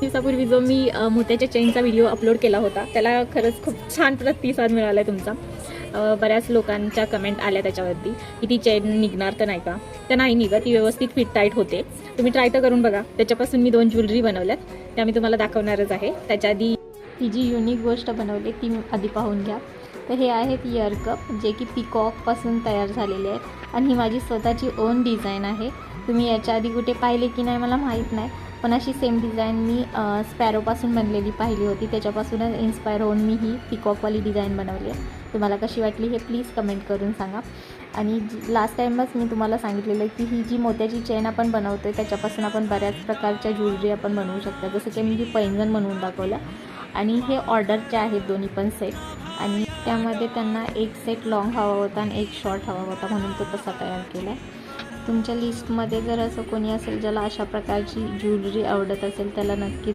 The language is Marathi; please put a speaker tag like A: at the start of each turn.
A: दिवसापूर्वी जो मी मोत्याच्या चेनचा व्हिडिओ अपलोड केला होता त्याला खरंच खूप छान प्रतिसाद मिळाला आहे तुमचा. बऱ्याच लोकांच्या कमेंट आल्या त्याच्यावरती की ती चेन निघणार तर नाही का. तर नाही निघत, ती व्यवस्थित फिट टाईट होते. तुम्ही ट्राय तर करून बघा. त्याच्यापासून मी 2 ज्वेलरी बनवल्यात, त्या मी तुम्हाला दाखवणारच आहे. त्याच्या आधी ती जी युनिक गोष्ट बनवली ती आधी पाहून घ्या. तर हे आहेत इयर कप जे की पिकॉकपासून तयार झालेले आहेत आणि ही माझी स्वतःची ओन डिझाईन आहे. तुम्ही याच्या आधी कुठे पाहिले की नाही मला माहीत नाही, पण अशी सेम डिझाईन मी स्पॅरोपासून बनलेली पाहिली होती. त्याच्यापासूनच इन्स्पायर होऊन मी ही पिकॉकवाली डिझाईन बनवली आहे. तुम्हाला कशी वाटली हे प्लीज कमेंट करून सांगा. आणि लास्ट टाईमच मी तुम्हाला सांगितलेलं की ही जी मोत्याची चेन आपण बनवतो आहे त्याच्यापासून आपण बऱ्याच प्रकारच्या ज्वेलरी आपण बनवू शकतो. जसं की मी पैंजण बनवून दाखवलं आणि हे ऑर्डरचे आहेत दोन्ही पण सेट. आणि त्यामध्ये त्यांना एक सेट लॉंग हवा होता आणि एक शॉर्ट हवा होता म्हणून तो तसा तयार केला आहे. तुमच्या लिस्टमध्ये जर असं कोणी असेल ज्याला अशा प्रकारची ज्वेलरी आवडत असेल त्याला नक्की